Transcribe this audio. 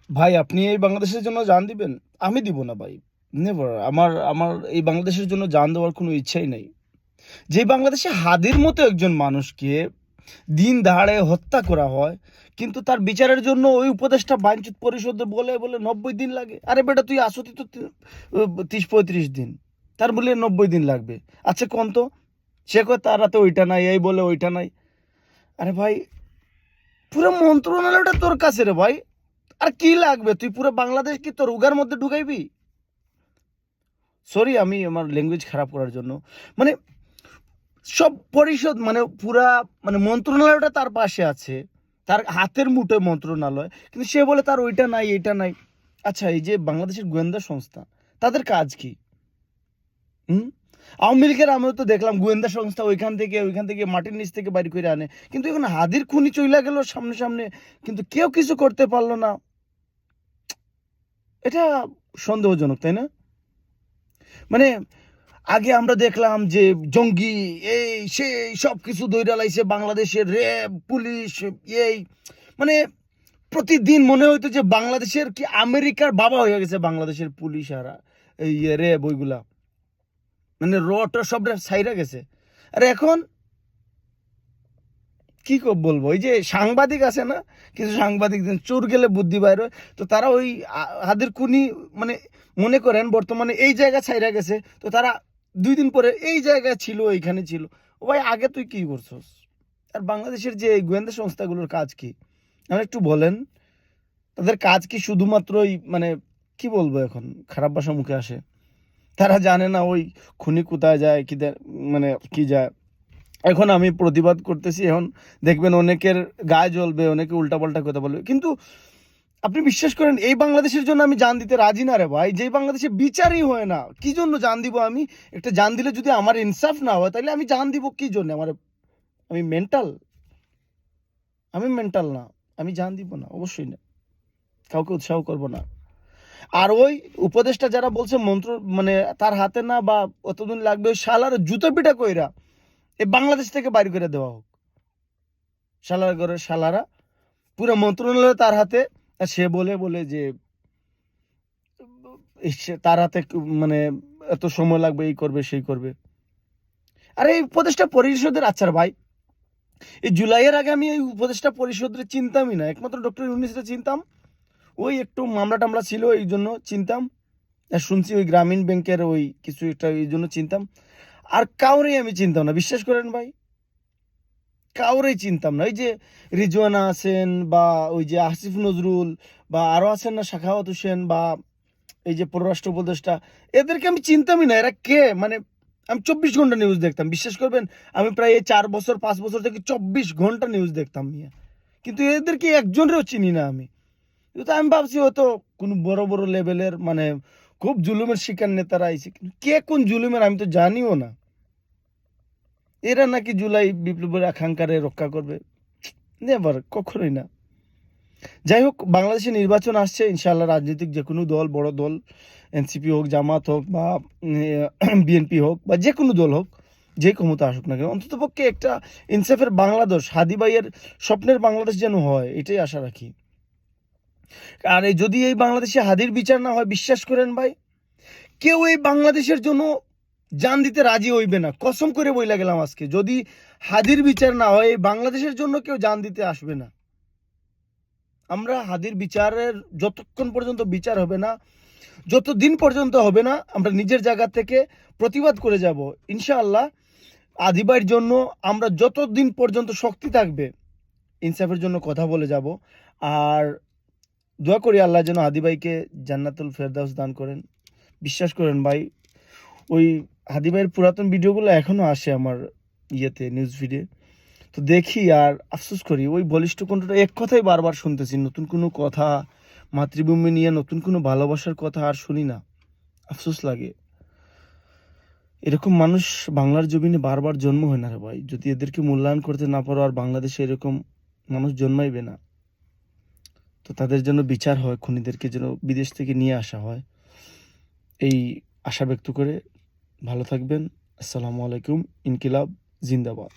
ভাই আপনি এই বাংলাদেশের জন্য জান দিবেন? আমি দিব না ভাই। নেভার। আমার আমার এই বাংলাদেশের জন্য জান দেওয়ার কোনো ইচ্ছাই নাই। যে বাংলাদেশে হাদির মতো একজন মানুষকে দিন দাহাড়ে হত্যা করা হয়, কিন্তু তার বিচারের জন্য ওই উপদেষ্টা বাঞ্ছিত পরিষদে বলে বলে 90 দিন লাগে। আরে বেটা তুই আসতি তো 30-35 দিন, তার বলে 90 দিন লাগবে। আচ্ছা কোন তো, সে কয় তার হাতে ওইটা নাই, এই বলে ওইটা নাই। আরে ভাই, পুরো মন্ত্রণালয়টা তোর কাছে রে ভাই, আর কি লাগবে? তুই পুরো বাংলাদেশ কি তোর উগার মধ্যে ঢুকাইবি? সরি আমি আমার ল্যাঙ্গুয়েজ খারাপ করার জন্য। মানে সব পরিষদ মানে পুরা মানে মন্ত্রণালয়টা তার পাশে আছে, তার হাতের মুঠোয় মন্ত্রণালয়, কিন্তু সে বলে তার ওইটা নাই এইটা নাই। আচ্ছা এই যে বাংলাদেশের গোয়েন্দা সংস্থা, তাদের কাজ কি? হুম, আওয়ামী লীগের আমরা তো দেখলাম গোয়েন্দা সংস্থা ওইখান থেকে মাটির নিচ থেকে বাড়ি করে আনে, কিন্তু এখন হাদির খুনি চইলা গেল সামনে সামনে, কিন্তু কেউ কিছু করতে পারলো না। এটা সন্দেহজনক, তাই না? মানে আগে আমরা দেখলাম যে জঙ্গি এই সেই সব কিছু ধইরা লাইছে, বাংলাদেশের র্যাব পুলিশ এই মানে প্রতিদিন মনে হইতো যে বাংলাদেশের কি আমেরিকার বাবা হয়ে গেছে বাংলাদেশের পুলিশ আর এই র্যাব ওইগুলা, মানে রট সব সাইরা গেছে। আর এখন কি বলবো, ওই যে সাংবাদিক আছে না, কিছু সাংবাদিক চোর গেলে বুদ্ধি বাইর হয়, তো তারা ওই হাদের খুনি মানে মনে করেন বর্তমানে এই জায়গা ছাইরা গেছে, তো তারা 2 দিন পরে এই জায়গায় ছিল, এইখানে ছিল। ও ভাই আগে তুই কি করছস? আর বাংলাদেশের যে এই গোয়েন্দা সংস্থাগুলোর কাজ কি আমার একটু বলেন? তাদের কাজ কি শুধুমাত্রই মানে কি বলবো, এখন খারাপ ভাষা মুখে আসে, তারা জানে না ওই খুনি কোথায় যায় কি মানে কি যায়। এখন আমি প্রতিবাদ করতেছি, এখন দেখবেন অনেকের গায়ে জ্বলবে, অনেকে উল্টাপাল্টা কথা বলবে, কিন্তু আপনি বিশ্বাস করেন এই বাংলাদেশের জন্য আমি জান দিতে রাজি না রে ভাই। যেই বাংলাদেশে বিচারই হয় না, কি জন্য জান দিব আমি? একটা জান দিলে যদি আমার ইনসাফ না হয় তাহলে আমি জান দিব কি জন্য? আমার আমি মেন্টাল? আমি মেন্টাল না, আমি জান দিব না, অবশ্যই না, কাউকে উৎসাহ করব না। আর ওই উপদেশটা যারা বলছে মন্ত্র মানে তার হাতে না বা অতদিন লাগবে, ওই শালার জুতো পিটা কইরা এই বাংলাদেশ থেকে বাইর করে দেওয়া হোক। শালার ঘরের শালারা, পুরো মন্ত্রণালয় তার হাতে, আর সে বলে বলে যে তার হাতে মানে এত সময় লাগবে, এই করবে সেই করবে। আরে এই উপদেষ্টা পরিষদের, আচ্ছা ভাই, এই জুলাইয়ের আগে আমি এই উপদেষ্টা পরিষদের চিনতামই না, একমাত্র ডক্টর ইউনূসকে চিনতাম। ওই একটু মামলা টামলা ছিল এই জন্য চিনতাম, আর শুনছি ওই গ্রামীণ ব্যাংকের ওই কিছু একটা এই জন্য চিনতাম। আর কাউরেই আমি চিনতাম না, বিশ্বাস করেন ভাই, কাউরেই চিনতাম না। ওই যে রিজওয়ানা আছেন বা ওই যে আসিফ নজরুল বা আরো আছেন না সাখাওয়াত হোসেন বা এই যে পররাষ্ট্র উপদেষ্টা, এদেরকে আমি চিনতামই না। এরা কে মানে? আমি 24 ঘন্টা নিউজ দেখতাম, বিশ্বাস করবেন। আমি প্রায় এই 4 বছর 5 বছর থেকে 24 ঘন্টা নিউজ দেখতাম মিয়া, কিন্তু এদেরকে একজনেরও চিনি না আমি। কিন্তু আমি ভাবছি হয়তো কোনো বড় বড় লেভেলের মানে খুব জুলুমের শিকার নেতারা আইছে, কিন্তু কে কোন জুলুমের আমি তো জানিও না। এরা নাকি জুলাই বিপ্লবের আকাঙ্ক্ষারে রক্ষা করবে? নেভার, কখনোই না। যাই হোক, বাংলাদেশে নির্বাচন আসছে ইনশাআল্লাহ, রাজনৈতিক যে কোনো দল, বড় দল, এনসিপি হোক, জামাত হোক বা বিএনপি হোক বা যে কোনো দল হোক, যে ক্ষমতা আসুক না কেন, অন্ততপক্ষে একটা ইনসাফের বাংলাদেশ, হাদি ভাইয়ের স্বপ্নের বাংলাদেশ যেন হয়, এটাই আশা রাখি। আর এই যদি এই বাংলাদেশে হাদির বিচার না হয়, বিশ্বাস করেন ভাই, কেউ এই বাংলাদেশের জন্য জান দিতে রাজি হইবে না। কসম করে বইলা গেলাম আজকে, যদি হাদির বিচার না হয় এই বাংলাদেশের জন্য কেউ জান দিতে আসবে না। আমরা হাদির বিচারের যতক্ষণ পর্যন্ত বিচার হবে না, যতদিন পর্যন্ত হবে না, আমরা নিজের জায়গা থেকে প্রতিবাদ করে যাব ইনশাআল্লাহ। আদিবাইয়ের জন্য আমরা যতদিন পর্যন্ত শক্তি থাকবে ইনসাফের জন্য কথা বলে যাব। আর দোয়া করি আল্লাহ যেন আদিবাইকে জান্নাতুল ফেরদাউস দান করেন। বিশ্বাস করেন ভাই, ওই হাদিবাইয়ের পুরাতন ভিডিওগুলো এখনো আসে আমার ইয়েতে, নিউজ ফিডে, তো দেখি আর আফসোস করি। ওই বলিষ্ঠ কণ্ঠটা এক কথাই বারবার শুনতেছি, নতুন কোনো কথা, মাতৃভূমি নিয়ে নতুন কোনো ভালোবাসার কথা আর শুনি না। আফসোস লাগে। এরকম মানুষ বাংলার জমিনে বারবার জন্ম হয় না রে ভাই। যদি এদেরকে মূল্যায়ন করতে না পারো, আর বাংলাদেশে এরকম মানুষ জন্মাইবে না। তো তাদের জন্য বিচার হয়, খুনিদেরকে যেন বিদেশ থেকে নিয়ে আসা হয়, এই আশা ব্যক্ত করে ভালো থাকবেন। আসসালামু আলাইকুম। ইনকিলাব জিন্দাবাদ।